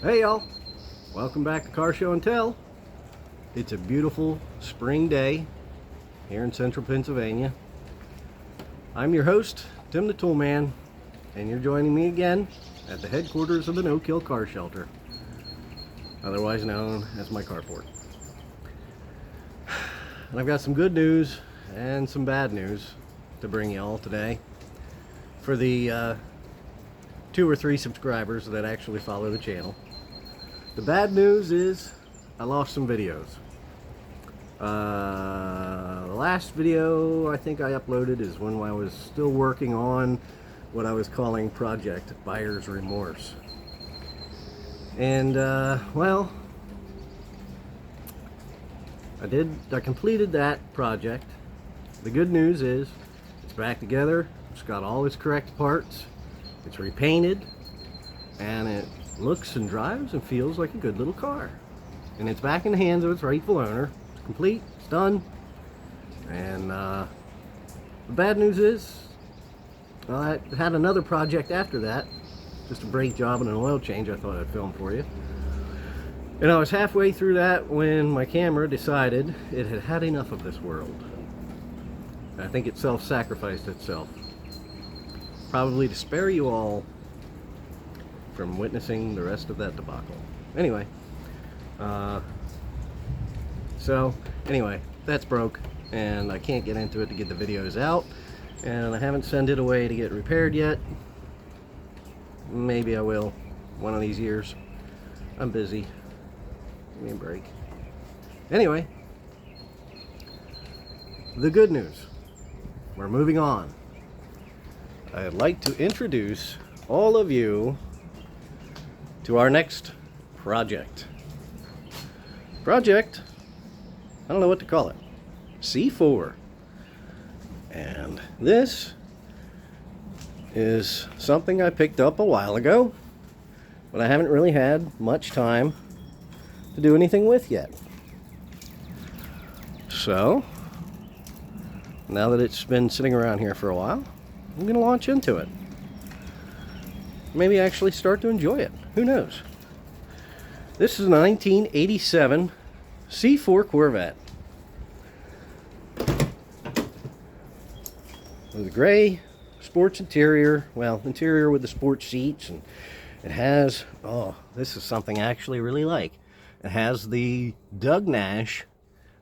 Hey y'all, welcome back to Car Show and Tell. It's a beautiful spring day here in central Pennsylvania. I'm your host, Tim the Toolman, and you're joining me again at the headquarters of the No Kill Car Shelter, otherwise known as my carport. And I've got some good news and some bad news to bring y'all today for the 2 or 3 subscribers that actually follow the channel. The bad news is I lost some videos. The last video I think I uploaded is when I was still working on what I was calling Project Buyer's Remorse. And well, I completed that project. The good news is it's back together. It's got all its correct parts. It's repainted, and it looks and drives and feels like a good little car. And it's back in the hands of its rightful owner. It's complete, it's done. And the bad news is, well, I had another project after that, just a brake job and an oil change I thought I'd film for you. And I was halfway through that when my camera decided it had had enough of this world. And I think it self-sacrificed itself. Probably to spare you all from witnessing the rest of that debacle. Anyway, that's broke, and I can't get into it to get the videos out, and I haven't sent it away to get repaired yet. Maybe I will one of these years. I'm busy. Give me a break. Anyway, the good news. We're moving on. I'd like to introduce all of you to our next project. Project, I don't know what to call it, C4. And this is something I picked up a while ago, but I haven't really had much time to do anything with yet. So, now that it's been sitting around here for a while, I'm going to launch into it. Maybe actually start to enjoy it. Who knows? This is a 1987 C4 Corvette. With a gray sports interior. Well, interior with the sports seats. And it has, oh, this is something I actually really like. It has the Doug Nash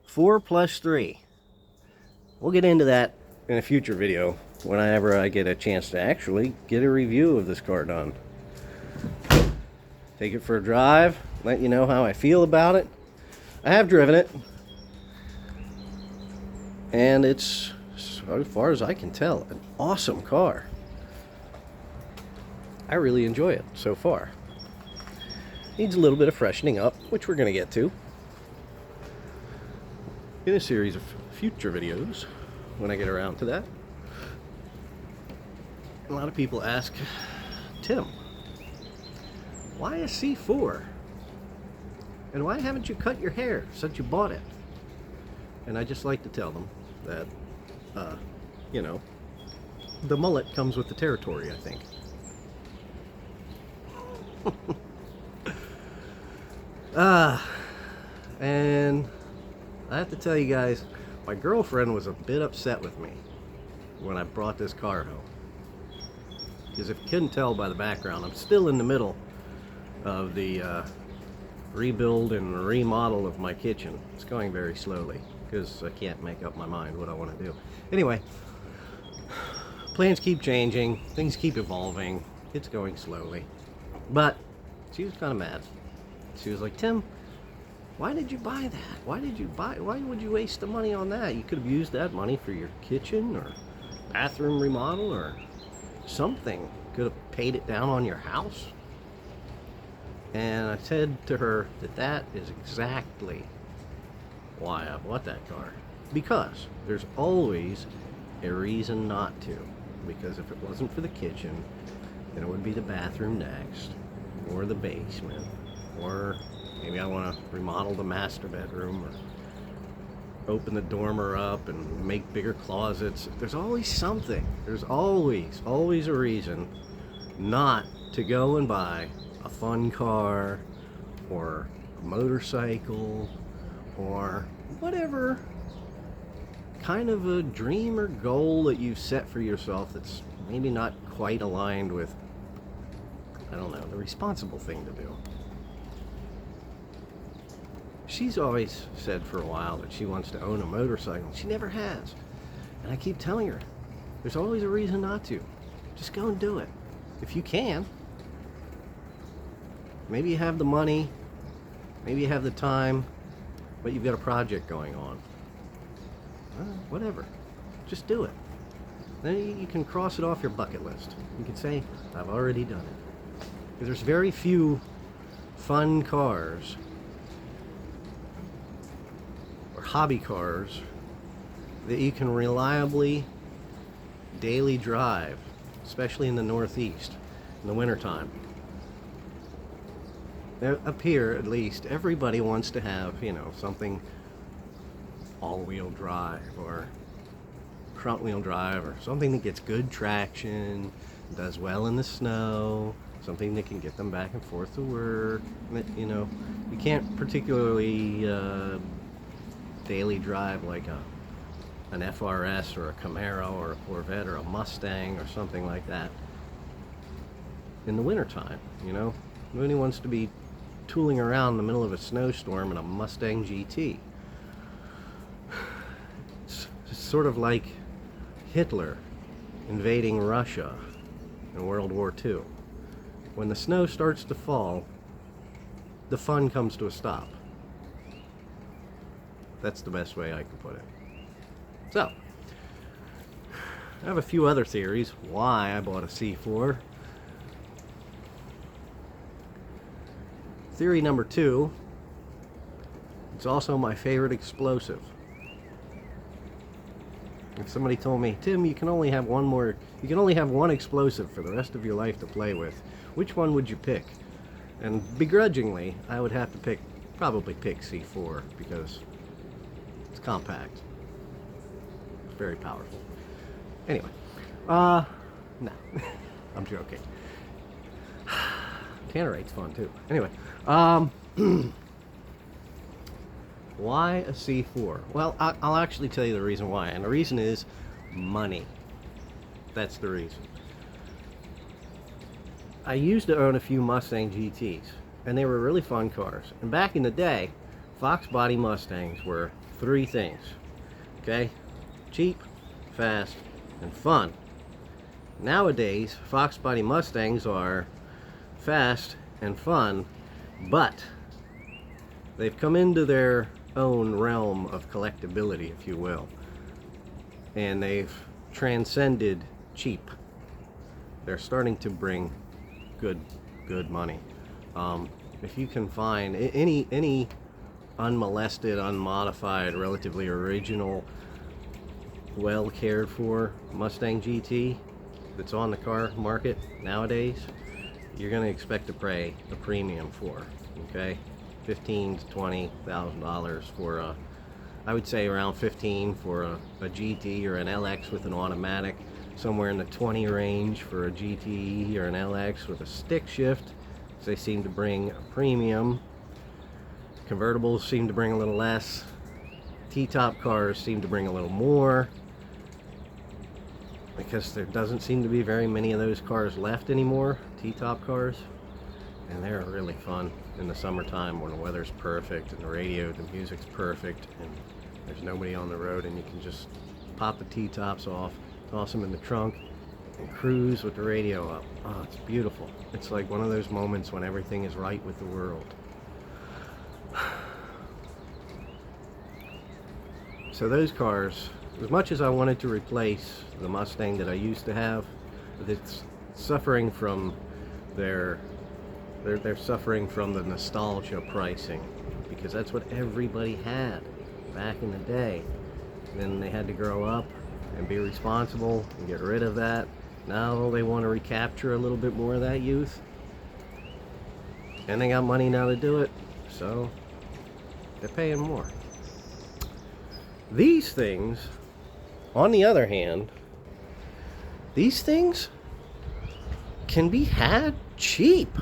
4+3. We'll get into that in a future video whenever I get a chance to actually get a review of this car done. Take it for a drive, let you know how I feel about it. I have driven it, and it's, as far as I can tell, an awesome car. I really enjoy it so far. Needs a little bit of freshening up, which we're going to get to in a series of future videos when I get around to that. A lot of people ask, Tim, why a C4? And why haven't you cut your hair since you bought it? And I just like to tell them that, you know, the mullet comes with the territory, I think. And I have to tell you guys, my girlfriend was a bit upset with me when I brought this car home. Because if you couldn't tell by the background, I'm still in the middle of the rebuild and remodel of my kitchen. It's going very slowly because I can't make up my mind what I want to do. Anyway, plans keep changing, things keep evolving, it's going slowly. But she was kind of mad. She was like, Tim, why did you buy that? Why would you waste the money on that? You could have used that money for your kitchen or bathroom remodel or something. Could have paid it down on your house. And I said to her that is exactly why I bought that car. Because there's always a reason not to. Because if it wasn't for the kitchen, then it would be the bathroom next, or the basement, or maybe I want to remodel the master bedroom, or open the dormer up and make bigger closets. There's always something. There's always a reason not to go and buy a fun car or a motorcycle, or whatever kind of a dream or goal that you've set for yourself that's maybe not quite aligned with, I don't know, the responsible thing to do. She's always said for a while that she wants to own a motorcycle. She never has. And I keep telling her, there's always a reason not to. Just go and do it. If you can. Maybe you have the money, maybe you have the time, but you've got a project going on. Whatever. Just do it. Then you can cross it off your bucket list. You can say, I've already done it. Because there's very few fun cars or hobby cars that you can reliably daily drive, especially in the Northeast in the wintertime. Up here, at least, everybody wants to have, something all-wheel drive or front-wheel drive, or something that gets good traction, does well in the snow, something that can get them back and forth to work. You can't particularly daily drive like an FRS or a Camaro or a Corvette or a Mustang or something like that in the wintertime. Nobody wants to be tooling around in the middle of a snowstorm in a Mustang GT. It's sort of like Hitler invading Russia in World War II. When the snow starts to fall, the fun comes to a stop. That's the best way I can put it. So, I have a few other theories why I bought a C4. Theory number 2, it's also my favorite explosive. If somebody told me, Tim, you can only have one explosive for the rest of your life to play with, which one would you pick? And begrudgingly, I would have to probably pick C4, because it's compact. It's very powerful. Anyway, no, I'm joking. Tannerate's fun too. Anyway, why a C4? Well, I'll actually tell you the reason why, and the reason is money. That's the reason. I used to own a few Mustang GTs, and they were really fun cars. And back in the day, Fox body Mustangs were 3 things. Okay? Cheap, fast, and fun. Nowadays, Fox body Mustangs are fast and fun, but they've come into their own realm of collectability, if you will, and they've transcended cheap. They're starting to bring good money. If you can find any unmolested, unmodified, relatively original, well cared for Mustang GT that's on the car market nowadays, you're going to expect to pay a premium for. Okay, $15,000 to $20,000 for I would say around 15 for a GT or an LX with an automatic, somewhere in the 20 range for a GT or an LX with a stick shift. So they seem to bring a premium. Convertibles seem to bring a little less. T-top cars seem to bring a little more, because there doesn't seem to be very many of those cars left anymore, T-top cars, and they're really fun in the summertime when the weather's perfect and the music's perfect, and there's nobody on the road, and you can just pop the T-tops off, toss them in the trunk, and cruise with the radio up. Oh, it's beautiful. It's like one of those moments when everything is right with the world. So those cars, as much as I wanted to replace the Mustang that I used to have, it's suffering from they're suffering from the nostalgia pricing, because that's what everybody had back in the day. And then they had to grow up and be responsible and get rid of that. Now they want to recapture a little bit more of that youth, and they got money now to do it, so they're paying more. These things, on the other hand, these things can be had cheap.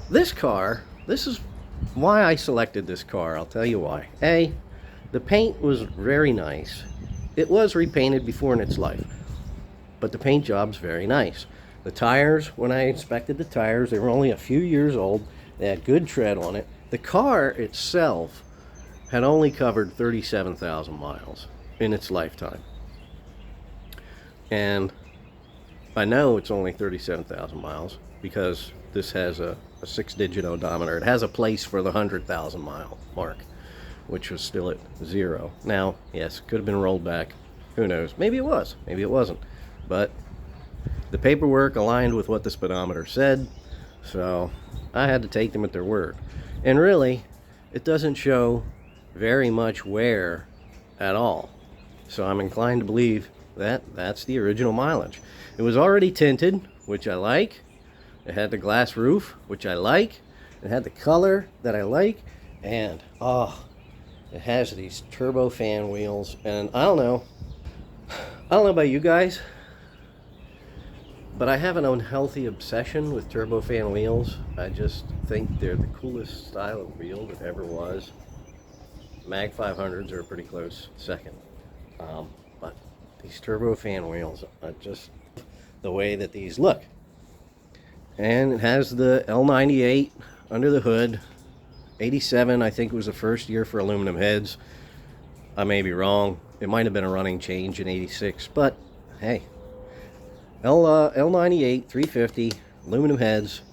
This car, this is why I selected this car. I'll tell you why. A, the paint was very nice. It was repainted before in its life, but the paint job's very nice. The tires, when I inspected the tires, they were only a few years old. They had good tread on it. The car itself had only covered 37,000 miles in its lifetime. And I know it's only 37,000 miles because this has a 6-digit odometer. It has a place for the 100,000 mile mark, which was still at 0. Now, yes, it could have been rolled back. Who knows? Maybe it was. Maybe it wasn't. But the paperwork aligned with what the speedometer said, so I had to take them at their word. And really, it doesn't show very much wear at all. So I'm inclined to believe that that's the original mileage. It was already tinted, which I like. It had the glass roof, which I like. It had the color that I like. And, it has these turbofan wheels. And I don't know about you guys, but I have an unhealthy obsession with turbofan wheels. I just think they're the coolest style of wheel that ever was. Mag 500s are a pretty close second. But these turbofan wheels are just the way that these look. And it has the L98 under the hood. 87, I think, was the first year for aluminum heads. I may be wrong. It might have been a running change in 86, but hey. L98, 350, aluminum heads.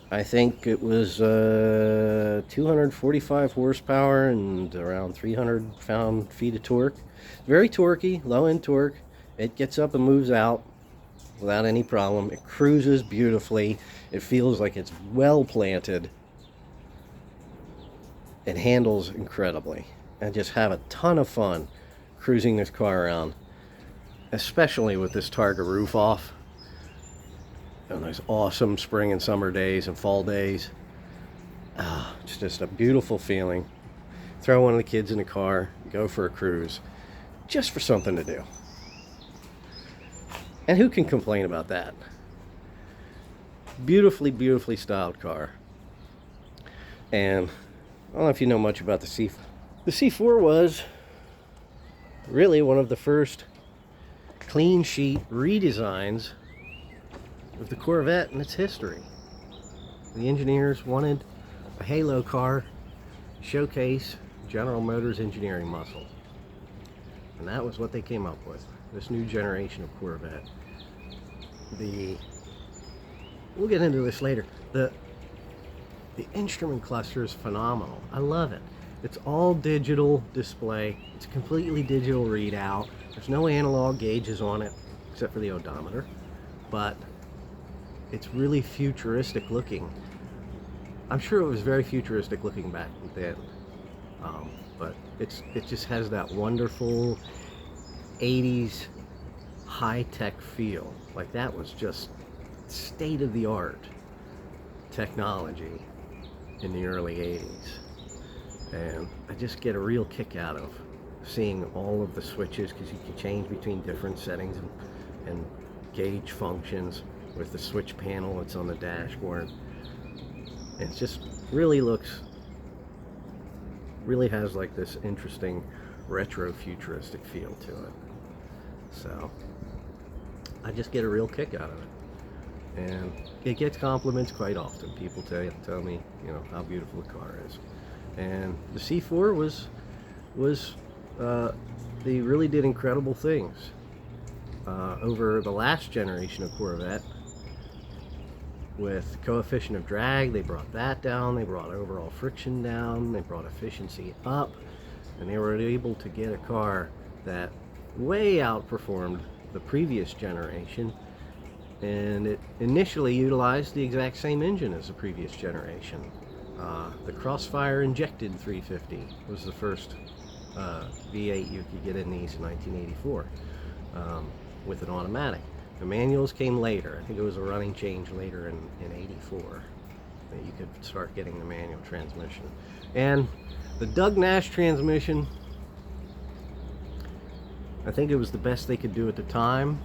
I think it was 245 horsepower and around 300 pound-feet of torque. Very torquey, low-end torque. It gets up and moves out without any problem. It cruises beautifully. It feels like it's well planted. It handles incredibly. I just have a ton of fun cruising this car around, especially with this Targa roof off on those awesome spring and summer days and fall days. It's just a beautiful feeling. Throw one of the kids in the car, go for a cruise, just for something to do. And who can complain about that? Beautifully, beautifully styled car. And I don't know if you know much about the C4. The C4 was really one of the first clean sheet redesigns of the Corvette in its history. The engineers wanted a halo car, showcase General Motors engineering muscle. And that was what they came up with, this new generation of Corvette. We'll get into this later. The instrument cluster is phenomenal. I love it. It's all digital display. It's a completely digital readout. There's no analog gauges on it, except for the odometer. But it's really futuristic looking. I'm sure it was very futuristic looking back then. But it just has that wonderful 80s high-tech feel. Like that was just state-of-the-art technology in the early 80s. And I just get a real kick out of seeing all of the switches, because you can change between different settings and gauge functions with the switch panel that's on the dashboard. It just really has like this interesting retro futuristic feel to it. So I just get a real kick out of it. And it gets compliments quite often. People tell me, how beautiful the car is. And the C4 they really did incredible things. Over the last generation of Corvette, with coefficient of drag, they brought that down, they brought overall friction down, they brought efficiency up, and they were able to get a car that way outperformed the previous generation. And it initially utilized the exact same engine as the previous generation. The Crossfire injected 350 was the first V8 you could get in these in 1984 with an automatic. The manuals came later. I think it was a running change later in 84 that you could start getting the manual transmission. And the Doug Nash transmission, I think it was the best they could do at the time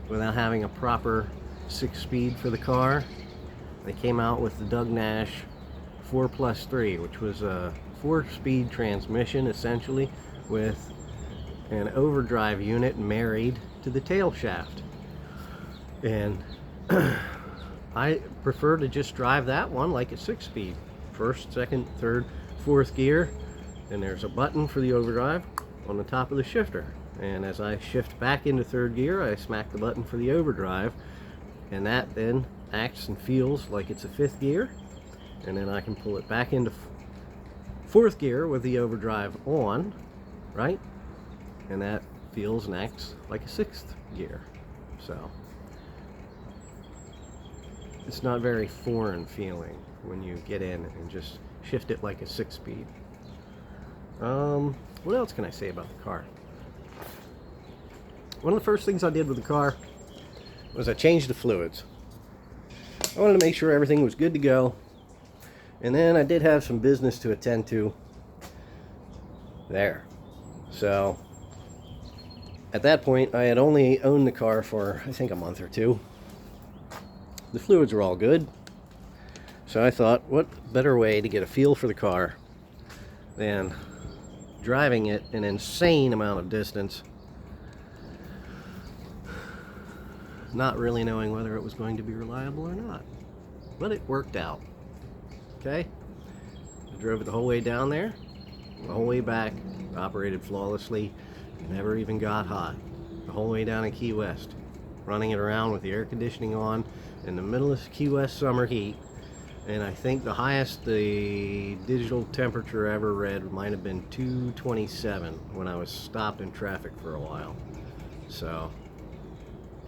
without having a proper 6-speed for the car. they came out with the Doug Nash 4+3, which was a 4-speed transmission essentially with an overdrive unit married to the tail shaft. And I prefer to just drive that one like a 6-speed. First, second, third, fourth gear, and there's a button for the overdrive on the top of the shifter. And as I shift back into third gear, I smack the button for the overdrive, and that then acts and feels like it's a 5th gear. And then I can pull it back into 4th gear with the overdrive on, right? And that feels and acts like a 6th gear. So it's not very foreign feeling when you get in and just shift it like a 6-speed. What else can I say about the car? One of the first things I did with the car was I changed the fluids. I wanted to make sure everything was good to go. And then I did have some business to attend to there. So at that point, I had only owned the car for, I think, a month or two. The fluids were all good. So I thought, what better way to get a feel for the car than driving it an insane amount of distance, not really knowing whether it was going to be reliable or not. But it worked out. Okay? I drove it the whole way down there, the whole way back, operated flawlessly, never even got hot. The whole way down in Key West, running it around with the air conditioning on in the middle of Key West summer heat. And I think the highest the digital temperature ever read might have been 227 when I was stopped in traffic for a while. So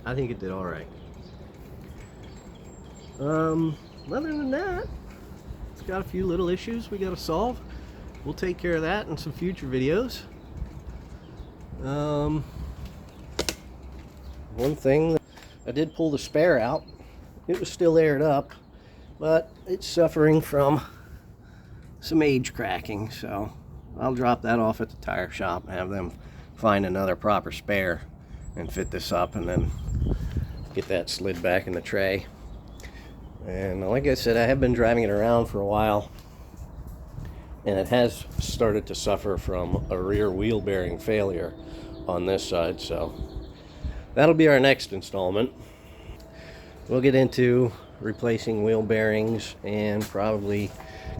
I think it did all right. Other than that, it's got a few little issues we got to solve. We'll take care of that in some future videos. One thing, I did pull the spare out. It was still aired up, but it's suffering from some age cracking, so I'll drop that off at the tire shop and have them find another proper spare and fit this up, and then get that slid back in the tray. And like I said, I have been driving it around for a while, and it has started to suffer from a rear wheel bearing failure on this side, so that'll be our next installment. We'll get into replacing wheel bearings and probably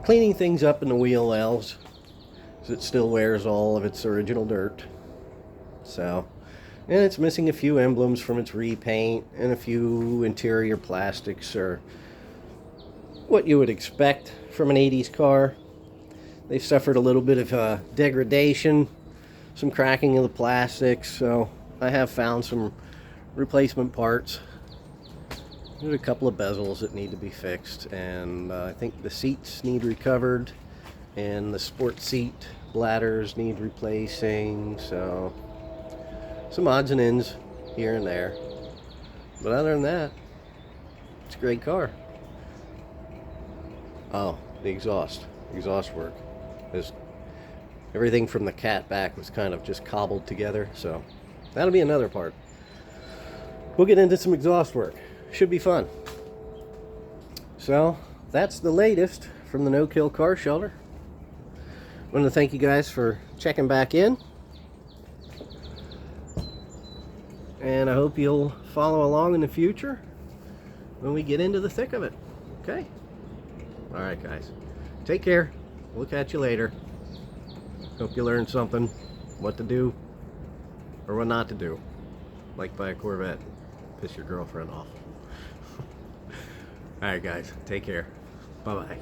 cleaning things up in the wheel wells, because it still wears all of its original dirt. So, and it's missing a few emblems from its repaint and a few interior plastics, or what you would expect from an 80s car. They've suffered a little bit of degradation, some cracking of the plastics, so I have found some replacement parts. There's a couple of bezels that need to be fixed, and I think the seats need recovered, and the sport seat bladders need replacing, so some odds and ends here and there. But other than that, it's a great car. Oh, the exhaust work. Everything from the cat back was kind of just cobbled together, so that'll be another part. We'll get into some exhaust work. Should be fun. So that's the latest from the No Kill Car Shelter. I want to thank you guys for checking back in, and I hope you'll follow along in the future when we get into the thick of it. Okay? Alright guys, take care. We'll catch you later. Hope you learned something, what to do or what not to do, like buy a Corvette, piss your girlfriend off. Alright guys, take care. Bye bye.